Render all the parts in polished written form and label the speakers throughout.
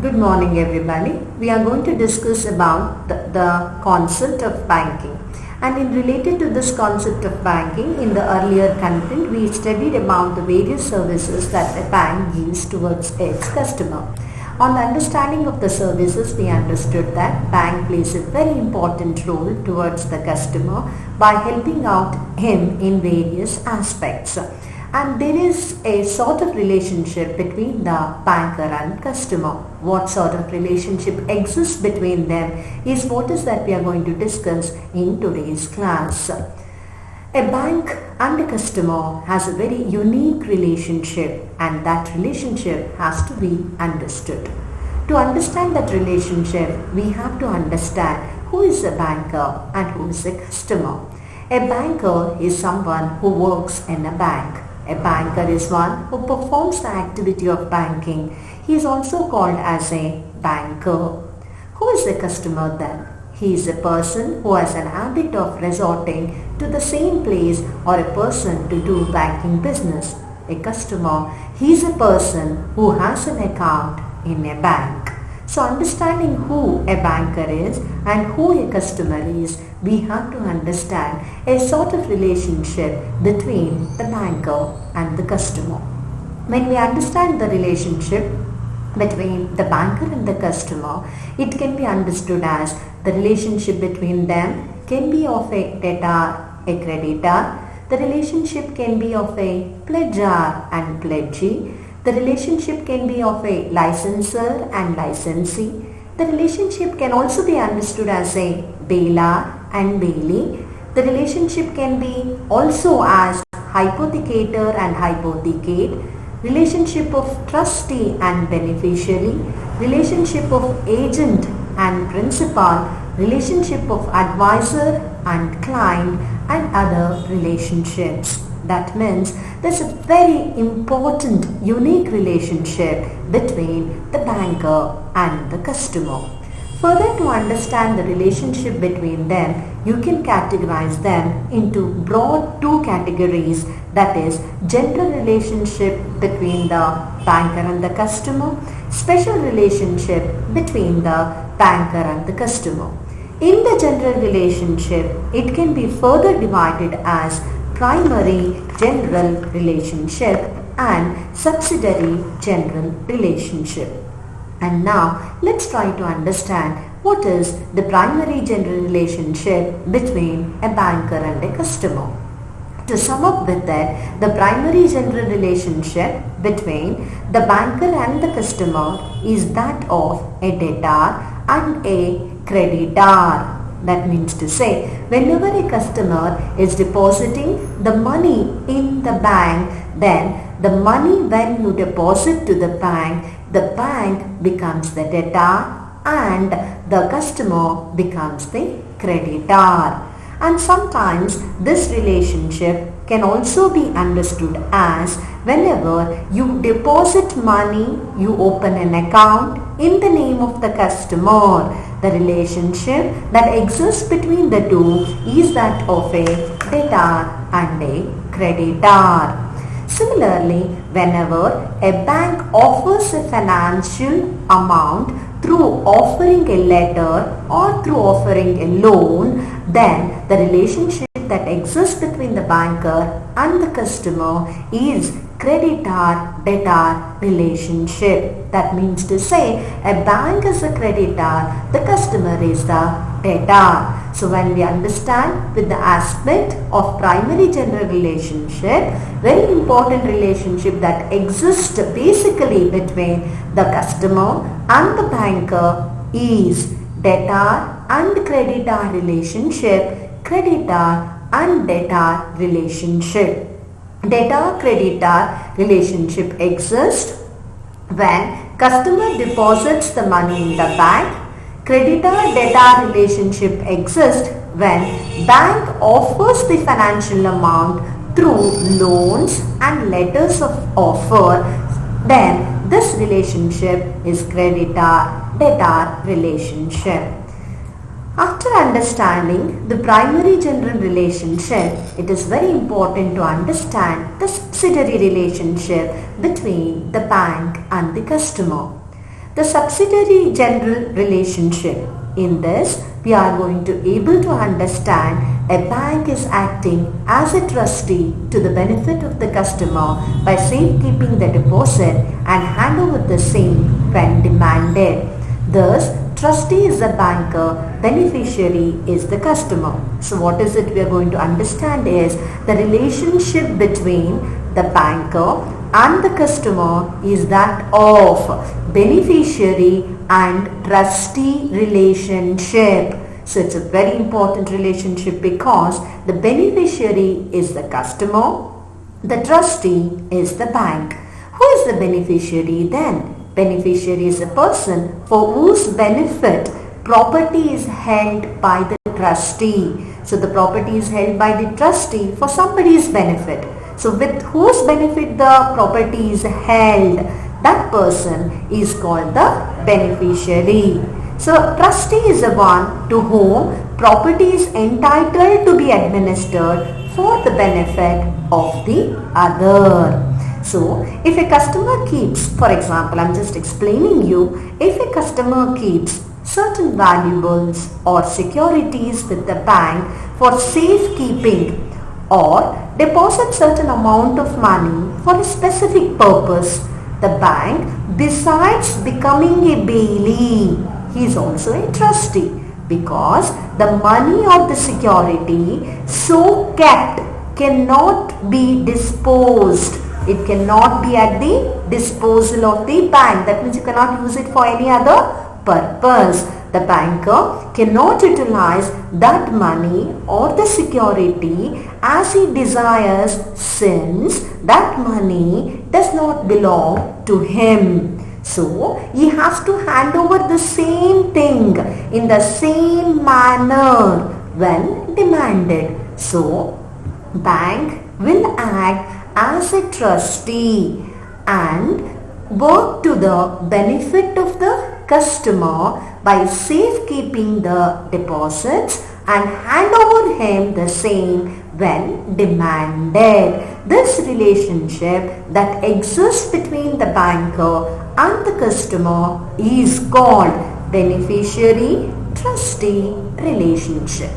Speaker 1: Good morning everybody. We are going to discuss about the concept of banking. And in related to this concept of banking, in the earlier content we studied about the various services that a bank gives towards its customer. On the understanding of the services, we understood that bank plays a very important role towards the customer by helping out him in various aspects. And there is a sort of relationship between the banker and customer. What sort of relationship exists between them is what is that we are going to discuss in today's class. A bank and a customer has a very unique relationship, and that relationship has to be understood. To understand that relationship, we have to understand who is a banker and who is a customer. A banker is someone who works in a bank. A banker is one who performs the activity of banking. He is also called as a banker. Who is a customer then? He is a person who has an habit of resorting to the same place or a person to do banking business. A customer, he is a person who has an account in a bank. So understanding who a banker is and who a customer is, we have to understand a sort of relationship between the banker and the customer. When we understand the relationship between the banker and the customer, it can be understood as the relationship between them can be of a debtor, a creditor. The relationship can be of a pledger and pledgee. The relationship can be of a licensor and licensee. The relationship can also be understood as a bailer and bailee. The relationship can be also as hypothecator and hypothecate. Relationship of trustee and beneficiary. Relationship of agent and principal. Relationship of advisor and client, and other relationships. That means there's a very important, unique relationship between the banker and the customer. Further, to understand the relationship between them, you can categorize them into broad two categories, that is general relationship between the banker and the customer, special relationship between the banker and the customer. In the general relationship, it can be further divided as primary general relationship and subsidiary general relationship. And now let's try to understand what is the primary general relationship between a banker and a customer. To sum up with that, the primary general relationship between the banker and the customer is that of a debtor and a creditor. That means to say, whenever a customer is depositing the money in the bank, then the money when you deposit to the bank becomes the debtor and the customer becomes the creditor. And sometimes this relationship can also be understood as whenever you deposit money, you open an account in the name of the customer. The relationship that exists between the two is that of a debtor and a creditor. Similarly, whenever a bank offers a financial amount through offering a letter or through offering a loan, then the relationship that exists between the banker and the customer is creditor-debtor relationship. That means to say, a bank is a creditor, the customer is the debtor. So when we understand with the aspect of primary general relationship, very important relationship that exists basically between the customer and the banker is debtor and creditor relationship, creditor and debtor relationship. Debtor-creditor relationship exists when customer deposits the money in the bank. Creditor-debtor relationship exists when bank offers the financial amount through loans and letters of offer. Then this relationship is creditor-debtor relationship. After understanding the primary general relationship, it is very important to understand the subsidiary relationship between the bank and the customer. The subsidiary general relationship. In this, we are going to able to understand a bank is acting as a trustee to the benefit of the customer by safekeeping the deposit and hand over the same when demanded. Thus, trustee is the banker, beneficiary is the customer. So what is it we are going to understand is the relationship between the banker and the customer is that of beneficiary and trustee relationship. So it's a very important relationship because the beneficiary is the customer, the trustee is the bank. Who is the beneficiary then? Beneficiary is a person for whose benefit property is held by the trustee. So the property is held by the trustee for somebody's benefit. So with whose benefit the property is held, that person is called the beneficiary. So trustee is the one to whom property is entitled to be administered for the benefit of the other. So if a customer keeps, for example, I'm just explaining you, if a customer keeps certain valuables or securities with the bank for safekeeping or deposits certain amount of money for a specific purpose, the bank, besides becoming a bailee, he is also a trustee because the money or the security so kept cannot be disposed. It cannot be at the disposal of the bank. That means you cannot use it for any other purpose. The banker cannot utilize that money or the security as he desires since that money does not belong to him. So he has to hand over the same thing in the same manner when demanded. So bank will act as a trustee and work to the benefit of the customer by safekeeping the deposits and hand over him the same when demanded. This relationship that exists between the banker and the customer is called beneficiary-trustee relationship.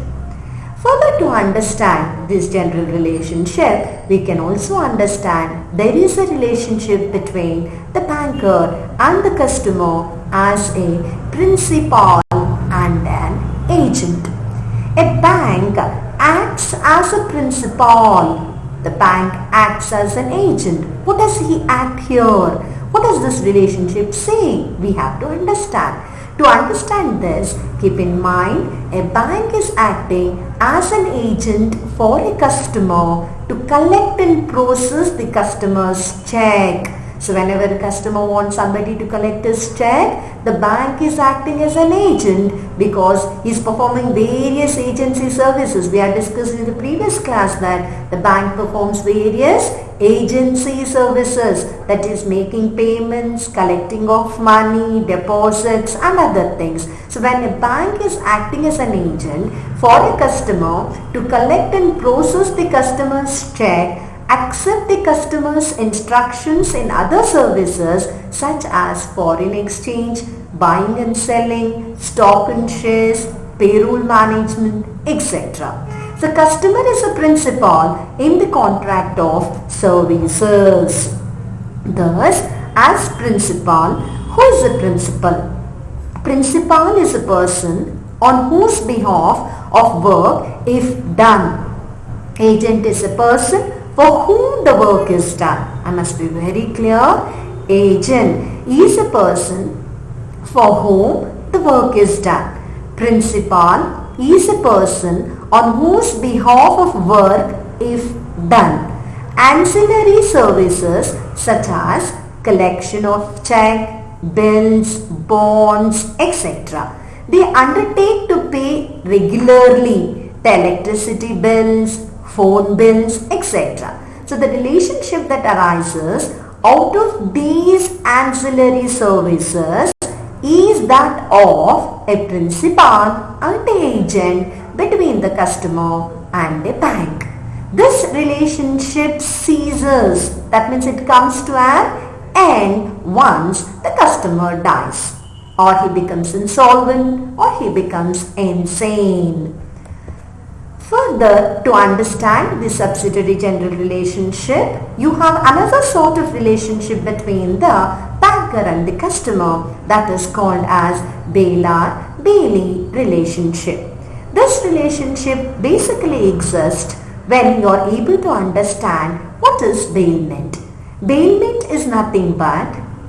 Speaker 1: Further, to understand this general relationship, we can also understand there is a relationship between the banker and the customer as a principal and an agent. A bank acts as a principal. The bank acts as an agent. What does he act here? What does this relationship say? We have to understand. To understand this, keep in mind a bank is acting as an agent for a customer to collect and process the customer's check. So whenever a customer wants somebody to collect his check, the bank is acting as an agent because he is performing various agency services. We had discussed in the previous class that the bank performs various agency services, that is making payments, collecting of money, deposits and other things. So when a bank is acting as an agent for a customer to collect and process the customer's check, accept the customer's instructions in other services such as foreign exchange, buying and selling, stock and shares, payroll management, etc. The customer is a principal in the contract of services. Thus, as principal, who is the principal? Principal is a person on whose behalf of work is done. Agent is a person for whom the work is done. I must be very clear. Agent is a person for whom the work is done. Principal is a person on whose behalf of work is done. Ancillary services such as collection of check, bills, bonds, etc. They undertake to pay regularly the electricity bills, phone bills, etc. So the relationship that arises out of these ancillary services is that of a principal and agent between the customer and a bank. This relationship ceases, that means it comes to an end once the customer dies, or he becomes insolvent, or he becomes insane. Further, to understand the subsidiary general relationship, you have another sort of relationship between the banker and the customer, that is called as bailor-bailee relationship. This relationship basically exists when you are able to understand what is bailment. Bailment is nothing but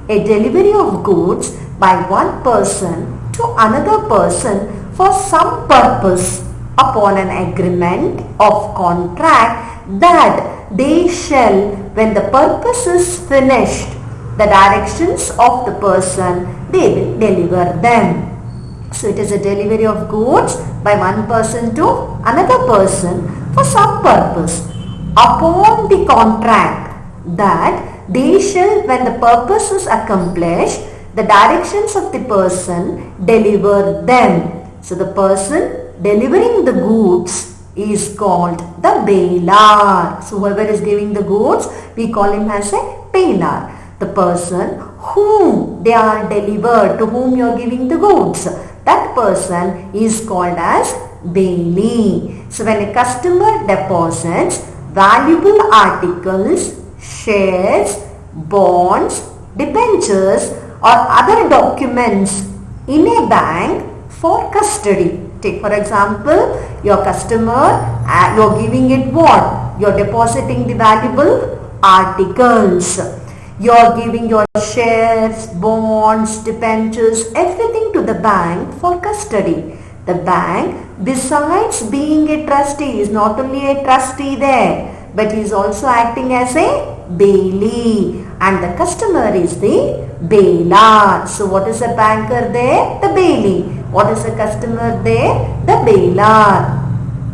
Speaker 1: a delivery of goods by one person to another person for some purpose upon an agreement of contract that they shall, when the purpose is finished, the directions of the person, they will deliver them. So it is a delivery of goods by one person to another person for some purpose upon the contract that they shall, when the purpose is accomplished, the directions of the person deliver them. So the person delivering the goods is called the bailor. So whoever is giving the goods, we call him as a bailor. The person whom they are delivered, to whom you are giving the goods, that person is called as bailee. So when a customer deposits valuable articles, shares, bonds, debentures or other documents in a bank for custody. Take for example, your customer, you are giving it what? You are depositing the valuable articles. You are giving your shares, bonds, debentures, everything to the bank for custody. The bank, besides being a trustee, is not only a trustee there, but he is also acting as a bailee, and the customer is the bailor. So what is a banker there? The bailee. What is a customer there? The bailor.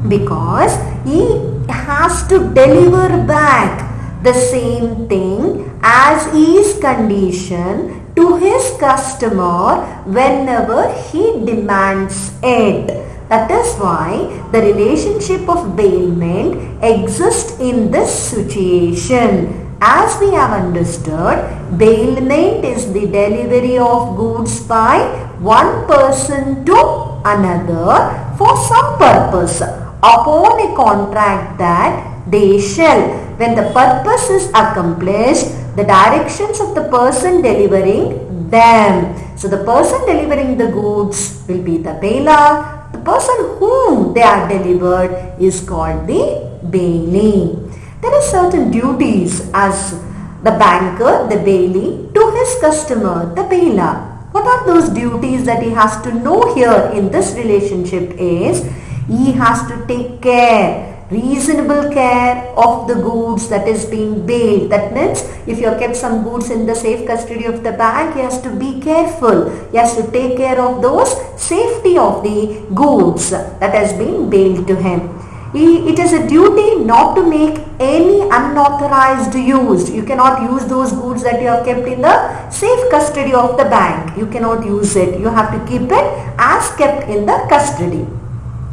Speaker 1: Because he has to deliver back the same thing as is conditioned to his customer whenever he demands it. That is why the relationship of bailment exists in this situation. As we have understood, bailment is the delivery of goods by one person to another for some purpose upon a contract that they shall, when the purpose is accomplished, the directions of the person delivering them. So the person delivering the goods will be the bailor. The person whom they are delivered is called the bailee. There are certain duties as the banker, the bailee, to his customer, the bailor. What are those duties that he has to know here in this relationship is, he has to take care, reasonable care of the goods that is being bailed. That means if you have kept some goods in the safe custody of the bank, he has to be careful. He has to take care of those safety of the goods that has been bailed to him. It is a duty not to make any unauthorized use. You cannot use those goods that you have kept in the safe custody of the bank. You cannot use it. You have to keep it as kept in the custody.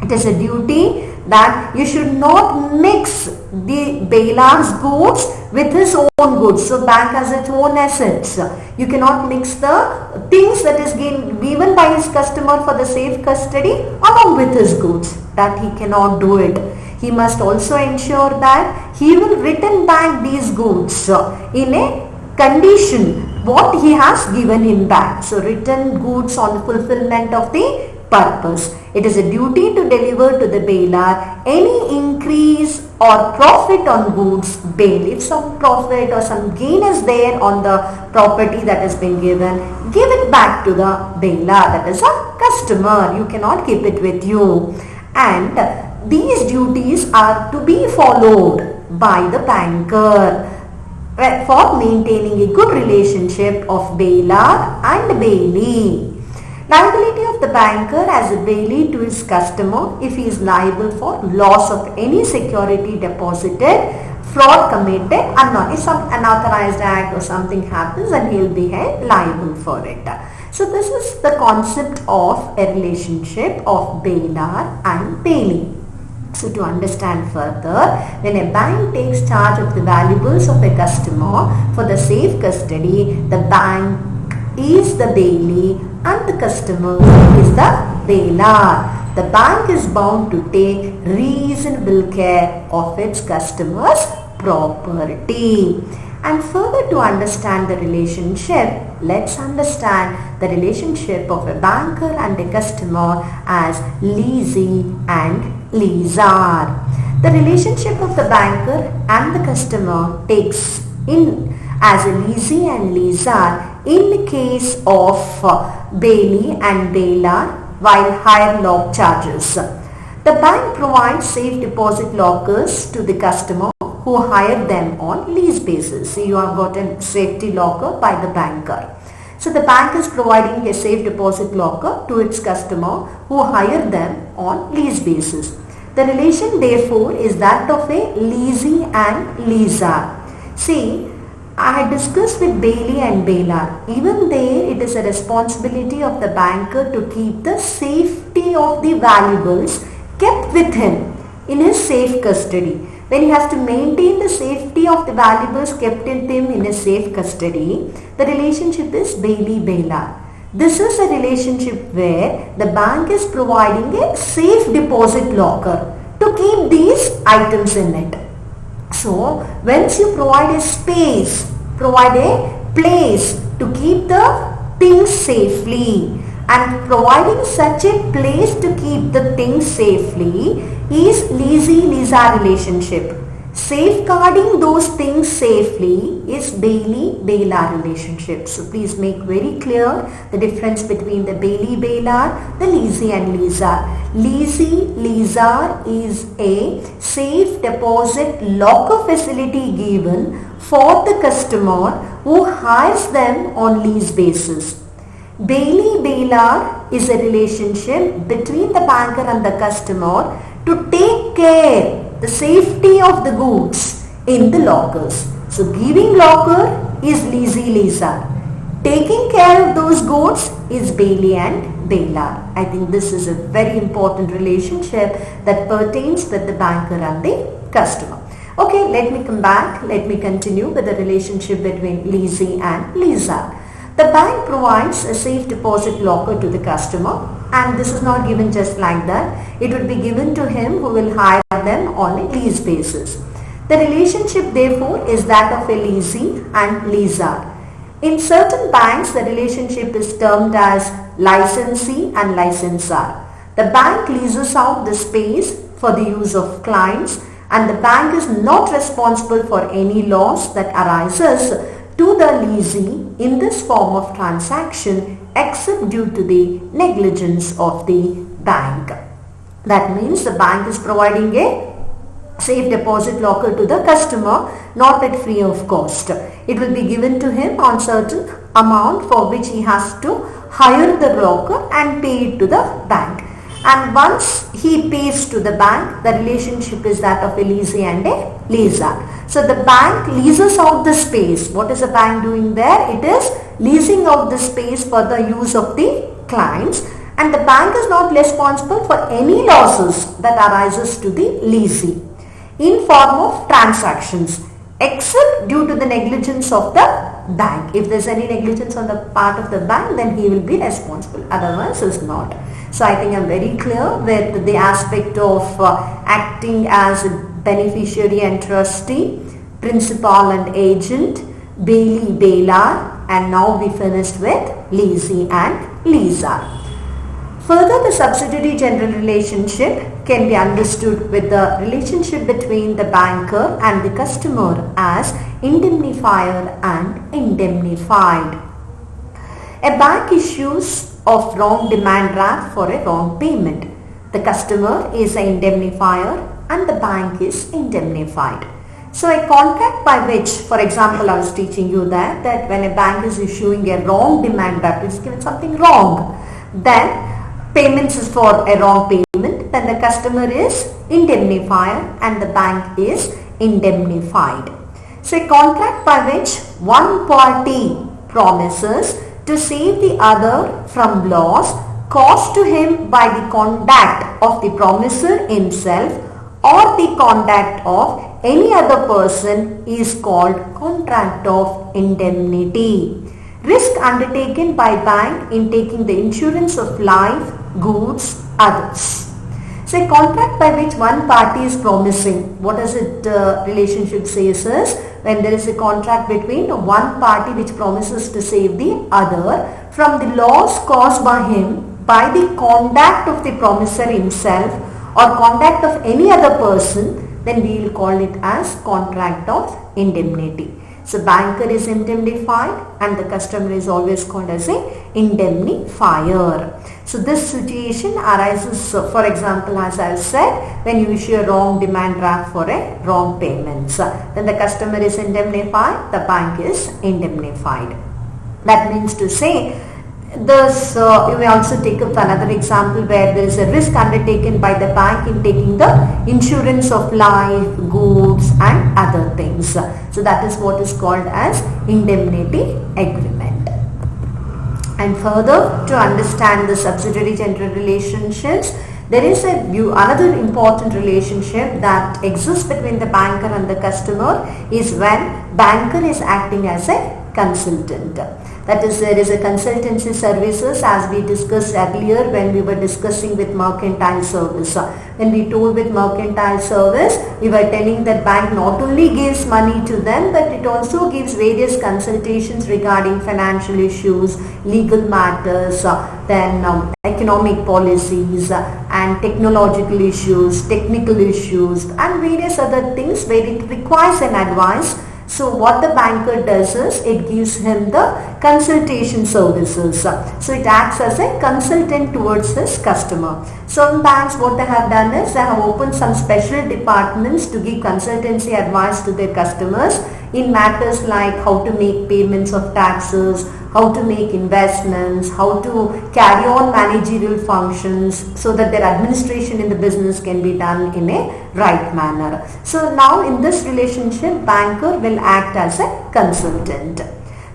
Speaker 1: It is a duty that you should not mix the bailor's goods with his own goods. So bank has its own assets. You cannot mix the things that is given by his customer for the safe custody along with his goods. That he cannot do it. He must also ensure that he will return back these goods in a condition what he has given him back. So return goods on fulfillment of the purpose. It is a duty to deliver to the bailor any increase or profit on goods bailed. If some profit or some gain is there on the property that has been given, give it back to the bailor, that is a customer. You cannot keep it with you. And these duties are to be followed by the banker for maintaining a good relationship of bailor and bailee. Liability of the banker as a bailee to his customer if he is liable for loss of any security deposited, fraud committed, if some unauthorized act or something happens, and he will be held liable for it. So this is the concept of a relationship of bailor and bailee. So to understand further, when a bank takes charge of the valuables of a customer for the safe custody, the bank is the bailee and the customer is the bailer. The bank is bound to take reasonable care of its customers' property. And further to understand the relationship, let's understand the relationship of a banker and a customer as lessee and lessor. The relationship of the banker and the customer takes in as a lessee and lessor in the case of bailee and bailer while hire lock charges. The bank provides safe deposit lockers to the customer who hire them on lease basis. So you have got a safety locker by the banker. So the bank is providing a safe deposit locker to its customer who hire them on lease basis. The relation therefore is that of a lessee and lessor. See, I had discussed with bailee and bailer. Even there it is a responsibility of the banker to keep the safety of the valuables kept with him in his safe custody. When he has to maintain the safety of the valuables kept with him in his safe custody, the relationship is bailee-bailer. This is a relationship where the bank is providing a safe deposit locker to keep these items in it. So, once you provide a space, provide a place to keep the things safely, and providing such a place to keep the things safely is lessee-lessor relationship. Safeguarding those things safely is bailee-bailer relationship. So please make very clear the difference between the bailee-bailer, the lessee and lessor. Lessee-lessor is a safe deposit locker facility given for the customer who hires them on lease basis. Bailee-bailer is a relationship between the banker and the customer to take care the safety of the goods in the lockers. So giving locker is lessee-lessor. Taking care of those goods is bailee and bailer. I think this is a very important relationship that pertains with the banker and the customer. Okay, let me come back. Let me continue with the relationship between lessee and lessor. The bank provides a safe deposit locker to the customer, and this is not given just like that. It would be given to him who will hire them on a lease basis. The relationship therefore is that of a lessee and lessor. In certain banks, the relationship is termed as licensee and licensor. The bank leases out the space for the use of clients, and the bank is not responsible for any loss that arises to the lessee in this form of transaction except due to the negligence of the bank. That means the bank is providing a safe deposit locker to the customer, not at free of cost. It will be given to him on certain amount for which he has to hire the locker and pay it to the bank. And once he pays to the bank, the relationship is that of a lessee and a lessor. So the bank leases out the space. What is the bank doing there? It is leasing out the space for the use of the clients, and the bank is not responsible for any losses that arises to the lessee in form of transactions except due to the negligence of the bank. If there is any negligence on the part of the bank, then he will be responsible, otherwise is not. So I think I am very clear with the aspect of acting as a beneficiary and trustee, principal and agent, bailee, bailer, and now we finished with lessee and lessor. Further, the subsidiary general relationship can be understood with the relationship between the banker and the customer as indemnifier and indemnified. A bank issues of wrong demand draft for a wrong payment. The customer is an indemnifier and the bank is indemnified. So a contract by which, for example, I was teaching you that when a bank is issuing a wrong demand draft, it's given something wrong, then payments is for a wrong payment, then the customer is indemnifier and the bank is indemnified. So a contract by which one party promises to save the other from loss caused to him by the conduct of the promisor himself or the conduct of any other person is called contract of indemnity. Risk undertaken by bank in taking the insurance of life, goods, others. So a contract by which one party is promising, what does it relationship says is, when there is a contract between one party which promises to save the other from the loss caused by him by the conduct of the promisor himself or conduct of any other person, then we will call it as contract of indemnity. So banker is indemnified and the customer is always called as a indemnifier. So this situation arises, for example, as I said, when you issue a wrong demand draft for a wrong payment. Then the customer is indemnified, the bank is indemnified. That means to say, this you may also take up another example where there is a risk undertaken by the bank in taking the insurance of life, goods and other things. So that is what is called as indemnity agreement. And further, to understand the subsidiary general relationships, there is another important relationship that exists between the banker and the customer is when banker is acting as a consultant. That is, there is a consultancy services as we discussed earlier when we were discussing with mercantile service. When we told with mercantile service, we were telling that bank not only gives money to them, but it also gives various consultations regarding financial issues, legal matters, then economic policies and technological issues, technical issues and various other things where it requires an advice. So what the banker does is it gives him the consultation services. So it acts as a consultant towards his customer. Some banks, what they have done is they have opened some special departments to give consultancy advice to their customers in matters like how to make payments of taxes, how to make investments, how to carry on managerial functions so that their administration in the business can be done in a right manner. So now in this relationship, banker will act as a consultant.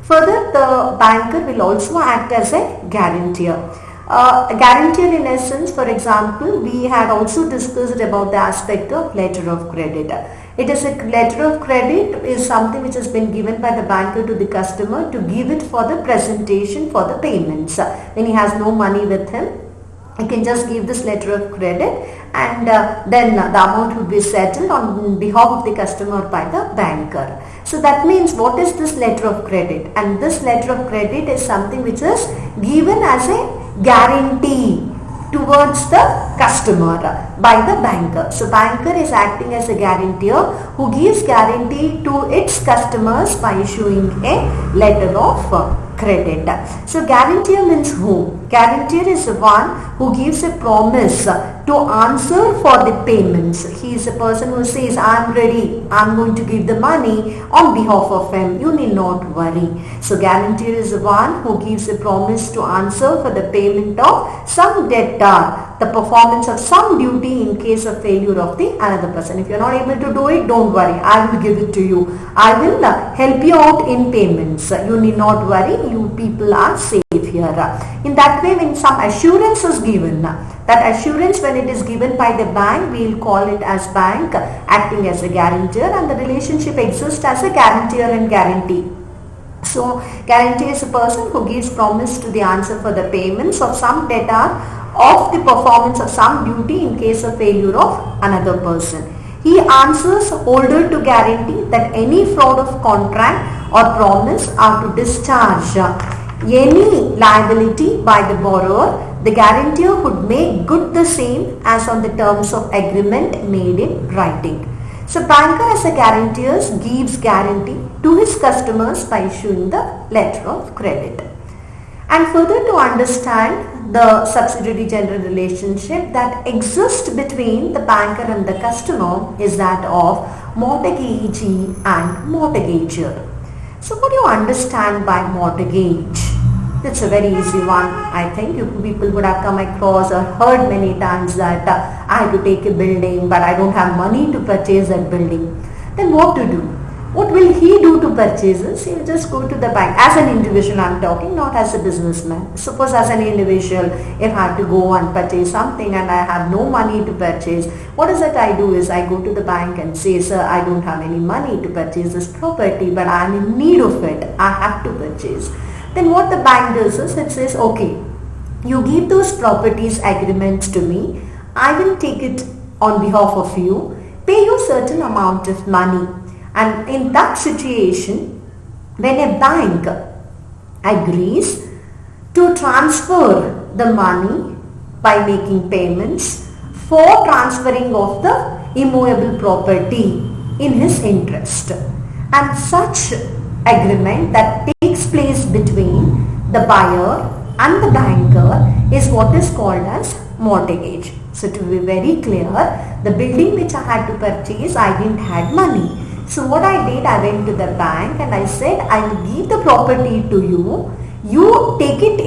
Speaker 1: Further, the banker will also act as a guarantor. A guarantor in essence, for example, we had also discussed about the aspect of letter of credit. It is a letter of credit is something which has been given by the banker to the customer to give it for the presentation for the payments. When he has no money with him, he can just give this letter of credit and then the amount will be settled on behalf of the customer by the banker. So that means what is this letter of credit? And this letter of credit is something which is given as a guarantee towards the customer by the banker. So banker is acting as a guarantor who gives guarantee to its customers by issuing a letter of credit. So guarantor means who? Guarantor is the one who gives a promise to answer for the payments. He is a person who says, I am ready, I am going to give the money on behalf of him, you need not worry. So guarantor is the one who gives a promise to answer for the payment of some debtor, the performance of some duty in case of failure of the another person. If you are not able to do it, don't worry, I will give it to you. I will help you out in payments. You need not worry, you people are safe here. In that way, when some assurance is given, that assurance when it is given by the bank, we will call it as bank acting as a guarantor, and the relationship exists as a guarantor and guarantee. So guarantee is a person who gives promise to the answer for the payments of some debtor of the performance of some duty in case of failure of another person. He answers holder to guarantee that any fraud of contract or promise are to discharge any liability by the borrower. The guarantor would make good the same as on the terms of agreement made in writing. So banker as a guarantor gives guarantee to his customers by issuing the letter of credit. And further, to understand the subsidiary general relationship that exists between the banker and the customer is that of mortgagee and mortgager. So what do you understand by mortgage? It's a very easy one. I think you people would have come across or heard many times that I have to take a building but I don't have money to purchase that building. Then what to do? What will he do to purchases? He will just go to the bank. As an individual I am talking, not as a businessman. Suppose as an individual, if I have to go and purchase something and I have no money to purchase, what is that I do is I go to the bank and say, sir, I don't have any money to purchase this property, but I am in need of it. I have to purchase. Then what the bank does is it says, okay, you give those properties agreements to me. I will take it on behalf of you, pay you certain amount of money. And in that situation, when a bank agrees to transfer the money by making payments for transferring of the immovable property in his interest, and such agreement that takes place between the buyer and the banker is what is called as mortgage. So to be very clear, the building which I had to purchase, I didn't have money. So what I did, I went to the bank and I said, I will give the property to you. You take it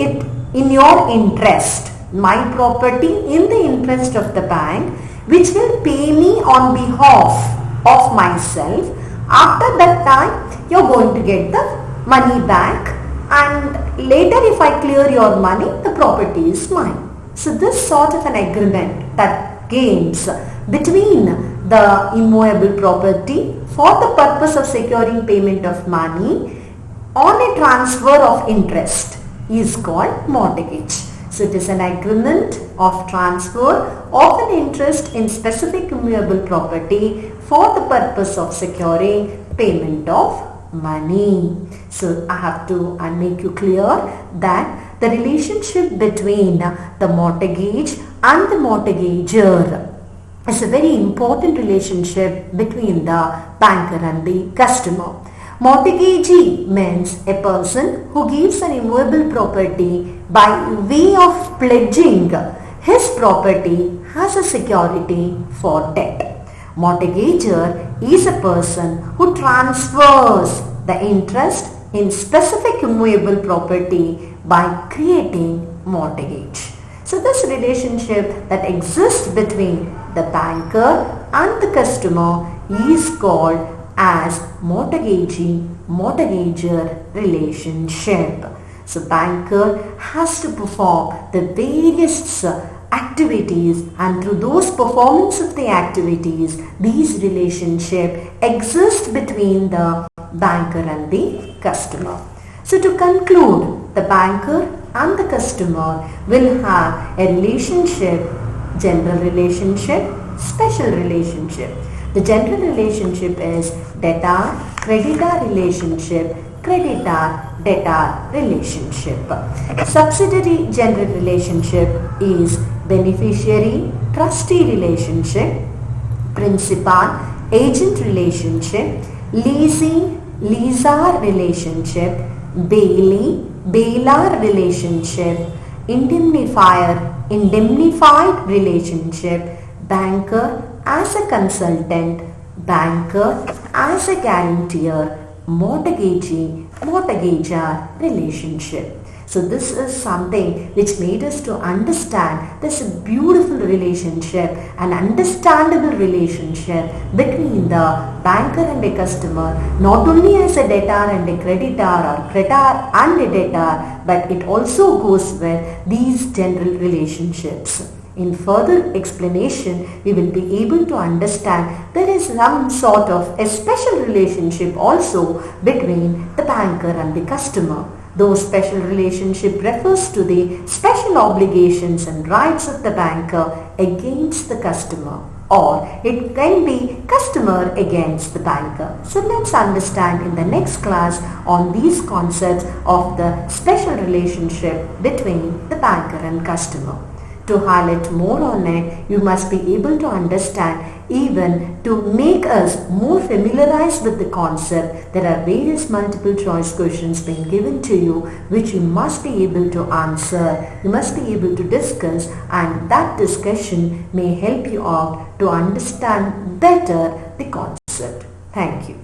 Speaker 1: in your interest, my property in the interest of the bank, which will pay me on behalf of myself. After that time, you're going to get the money back, and later if I clear your money, the property is mine. So this sort of an agreement that gains between the immovable property for the purpose of securing payment of money on a transfer of interest is called mortgage. So it is an agreement of transfer of an interest in specific immovable property for the purpose of securing payment of money. So I have to make you clear that the relationship between the mortgage and the mortgager is a very important relationship between the banker and the customer. Mortgagee means a person who gives an immovable property by way of pledging his property as a security for debt. Mortgager is a person who transfers the interest in specific immovable property by creating mortgage. So this relationship that exists between the banker and the customer is called as mortgagee-mortgager relationship. So banker has to perform the various activities, and through those performance of the activities, these relationship exist between the banker and the customer. So to conclude, the banker and the customer will have a relationship, general relationship, special relationship. The general relationship is debtor-creditor relationship, creditor-debtor relationship. Subsidiary general relationship is beneficiary-trustee relationship, principal-agent relationship, leasing-leasor relationship, bailee-bailor relationship, indemnifier-indemnified relationship, banker as a consultant, banker as a guarantor, mortgagee-mortgager relationship. So this is something which made us to understand this beautiful relationship, an understandable relationship between the banker and a customer, not only as a debtor and a creditor or creditor and a debtor, but it also goes with these general relationships. In further explanation, we will be able to understand there is some sort of a special relationship also between the banker and the customer. Those special relationship refers to the special obligations and rights of the banker against the customer, or it can be customer against the banker. So let's understand in the next class on these concepts of the special relationship between the banker and customer. To highlight more on it, you must be able to understand, even to make us more familiarized with the concept, there are various multiple choice questions being given to you which you must be able to answer, you must be able to discuss, and that discussion may help you out to understand better the concept. Thank you.